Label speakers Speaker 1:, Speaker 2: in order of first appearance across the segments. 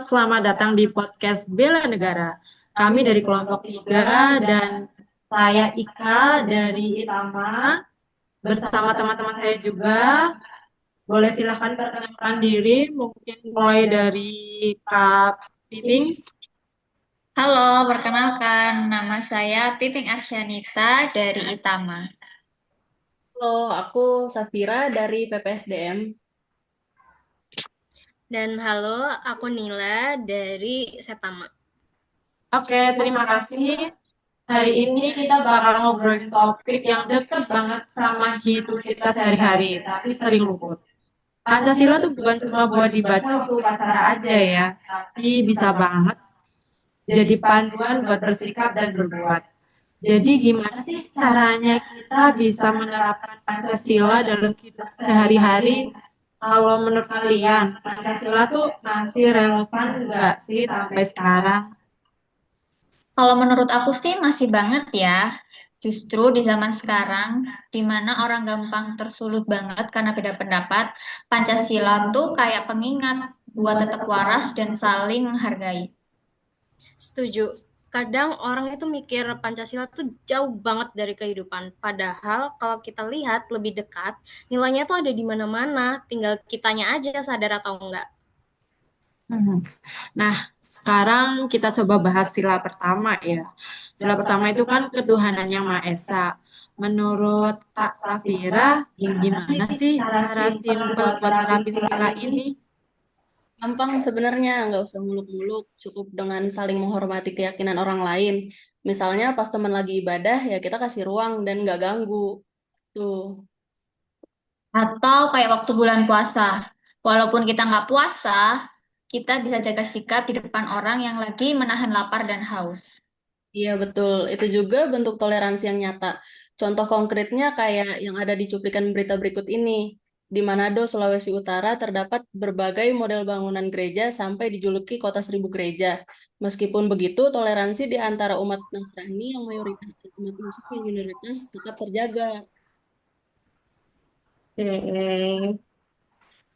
Speaker 1: selamat datang di podcast Bela Negara. Kami dari kelompok 3 dan saya Ika dari Itama bersama teman-teman saya juga. Boleh silahkan perkenalkan diri, mungkin mulai dari Kak Piping.
Speaker 2: Halo, perkenalkan nama saya Piping Arsyanita dari Itama.
Speaker 3: Halo, aku Safira dari PPSDM.
Speaker 4: Dan halo, aku Nila dari Setama.
Speaker 1: Oke, terima kasih. Hari ini kita bakal ngobrolin topik yang deket banget sama hidup kita sehari-hari, tapi sering luput. Pancasila tuh bukan cuma buat dibaca waktu upacara aja ya, tapi bisa banget jadi panduan buat bersikap dan berbuat. Jadi gimana sih caranya kita bisa menerapkan Pancasila dalam hidup sehari-hari? Kalau menurut kalian, Pancasila tuh masih relevan nggak sih sampai sekarang?
Speaker 2: Kalau menurut aku sih masih banget ya. Justru di zaman sekarang, di mana orang gampang tersulut banget karena beda pendapat, Pancasila tuh kayak pengingat buat tetap waras dan saling menghargai.
Speaker 4: Setuju. Kadang orang itu mikir Pancasila tuh jauh banget dari kehidupan. Padahal kalau kita lihat lebih dekat, nilainya tuh ada di mana-mana. Tinggal kitanya aja sadar atau enggak.
Speaker 1: Hmm. Nah, sekarang kita coba bahas sila pertama ya. Sila pertama itu kan ketuhanan yang Maha Esa. Menurut Kak Safira, gimana sih cara simpel buat nerapin sila ini?
Speaker 3: Gampang sebenarnya, nggak usah muluk-muluk, cukup dengan saling menghormati keyakinan orang lain. Misalnya pas teman lagi ibadah, ya kita kasih ruang dan nggak ganggu. Tuh.
Speaker 2: Atau kayak waktu bulan puasa. Walaupun kita nggak puasa, kita bisa jaga sikap di depan orang yang lagi menahan lapar dan haus.
Speaker 3: Iya betul, itu juga bentuk toleransi yang nyata. Contoh konkretnya kayak yang ada di cuplikan berita berikut ini. Di Manado, Sulawesi Utara, terdapat berbagai model bangunan gereja sampai dijuluki kota seribu gereja. Meskipun begitu, toleransi di antara umat Nasrani yang mayoritas dan umat Muslim yang minoritas tetap terjaga.
Speaker 1: Oke.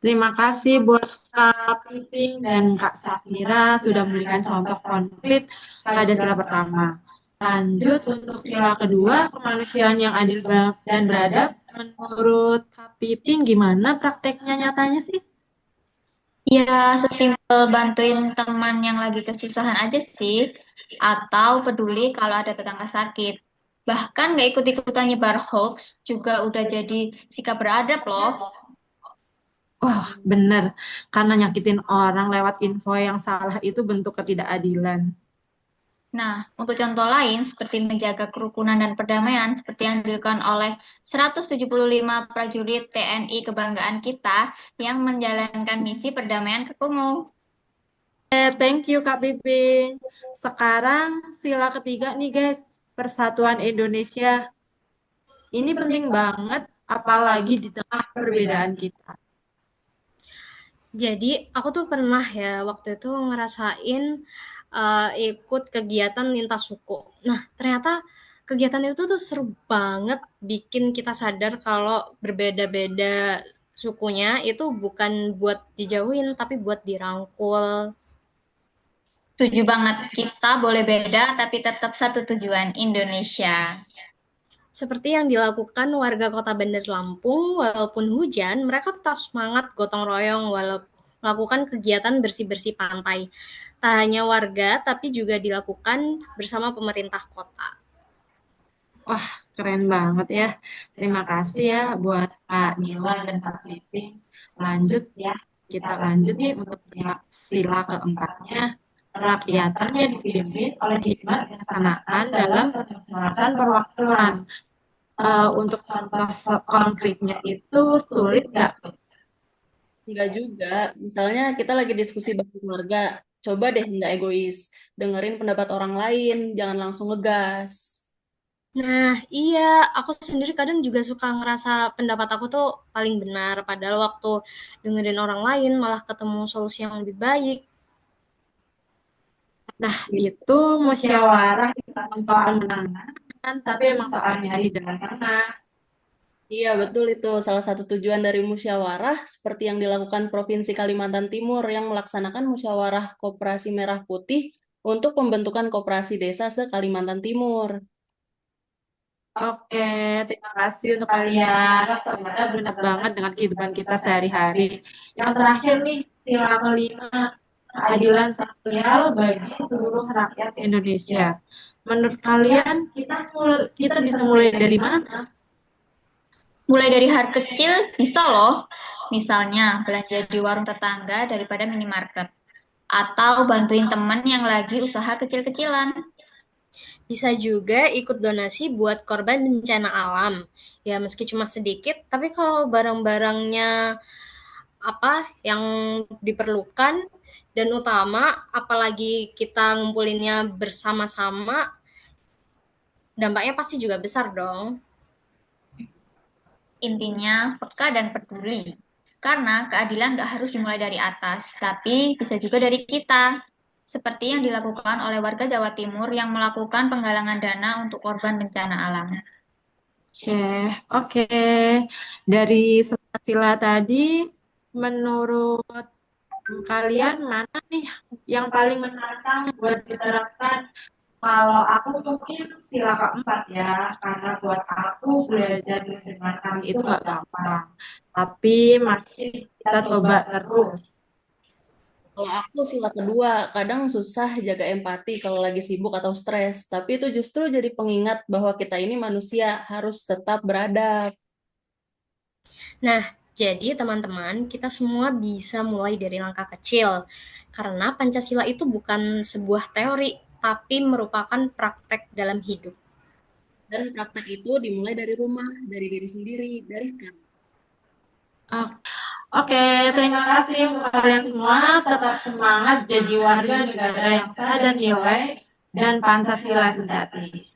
Speaker 1: Terima kasih buat Kak Piping dan Kak Safira sudah memberikan contoh konkret pada sila pertama. Lanjut untuk sila kedua, kemanusiaan yang adil dan beradab. Menurut Kak Piping, gimana prakteknya nyatanya sih?
Speaker 2: Ya, sesimpel bantuin teman yang lagi kesusahan aja sih. Atau peduli kalau ada tetangga sakit. Bahkan nggak ikut-ikutan nyebar hoax juga udah jadi sikap beradab loh.
Speaker 1: Wah, bener. Karena nyakitin orang lewat info yang salah itu bentuk ketidakadilan.
Speaker 2: Nah, untuk contoh lain seperti menjaga kerukunan dan perdamaian seperti yang dilakukan oleh 175 prajurit TNI kebanggaan kita yang menjalankan misi perdamaian ke Kongo.
Speaker 1: Thank you Kak Piping. Sekarang sila ketiga nih guys, Persatuan Indonesia. Ini penting banget, apalagi di tengah perbedaan kita.
Speaker 4: Jadi, aku tuh pernah ya waktu itu ngerasain ikut kegiatan lintas suku. Nah, ternyata kegiatan itu tuh seru banget bikin kita sadar kalau berbeda-beda sukunya itu bukan buat dijauhin tapi buat dirangkul.
Speaker 2: Setuju banget, kita boleh beda tapi tetap satu tujuan, Indonesia.
Speaker 4: Seperti yang dilakukan warga Kota Bandar Lampung, walaupun hujan, mereka tetap semangat gotong royong walau melakukan kegiatan bersih-bersih pantai. Tak hanya warga, tapi juga dilakukan bersama pemerintah kota.
Speaker 1: Wah, keren banget ya. Terima kasih ya buat Kak Nila dan Kak Piping. Lanjut ya, kita lanjut nih untuk sila keempatnya. Rakyatnya dipimpin oleh hikmat kesanaan dalam permusyawaratan perwakilan. Untuk contoh konkretnya itu sulit nggak?
Speaker 3: Enggak juga. Misalnya kita lagi diskusi bareng keluarga, coba deh nggak egois. Dengerin pendapat orang lain, jangan langsung ngegas.
Speaker 4: Nah, iya, aku sendiri kadang juga suka ngerasa pendapat aku tuh paling benar, padahal waktu dengerin orang lain malah ketemu solusi yang lebih baik.
Speaker 1: Nah, itu musyawarah bukan soal menang, tapi emang soal nyari jalan tengah.
Speaker 3: Iya, betul itu. Salah satu tujuan dari musyawarah seperti yang dilakukan Provinsi Kalimantan Timur yang melaksanakan musyawarah Koperasi Merah Putih untuk pembentukan koperasi desa se-Kalimantan Timur.
Speaker 1: Oke, terima kasih untuk kalian. Ternyata benar banget dengan kehidupan kita sehari-hari. Yang terakhir nih, sila kelima, keadilan sosial bagi seluruh rakyat Indonesia. Menurut kalian, kita bisa mulai dari mana?
Speaker 2: Mulai dari hal kecil bisa loh. Misalnya belanja di warung tetangga daripada minimarket. Atau bantuin temen yang lagi usaha kecil-kecilan.
Speaker 4: Bisa juga ikut donasi buat korban bencana alam. Ya meski cuma sedikit, tapi kalau barang-barangnya apa yang diperlukan dan utama, apalagi kita ngumpulinnya bersama-sama, dampaknya pasti juga besar dong.
Speaker 2: Intinya peka dan peduli. Karena keadilan gak harus dimulai dari atas, tapi bisa juga dari kita. Seperti yang dilakukan oleh warga Jawa Timur yang melakukan penggalangan dana untuk korban bencana alam.
Speaker 1: Oke, oke. Dari semua sila tadi, menurut kalian mana nih yang paling menantang buat diterapkan? Kalau aku mungkin sila keempat ya, karena buat aku belajar dengan kami itu nggak gampang. Tapi masih kita coba terus.
Speaker 3: Kalau aku sila kedua, kadang susah jaga empati kalau lagi sibuk atau stres, tapi itu justru jadi pengingat bahwa kita ini manusia harus tetap beradab.
Speaker 4: Nah, jadi teman-teman, kita semua bisa mulai dari langkah kecil. Karena Pancasila itu bukan sebuah teori, tapi merupakan praktek dalam hidup.
Speaker 3: Dan praktek itu dimulai dari rumah, dari diri sendiri, dari sekarang.
Speaker 1: Oke, terima kasih untuk kalian semua. Tetap semangat jadi warga negara yang sadar nilai dan Pancasila sejati.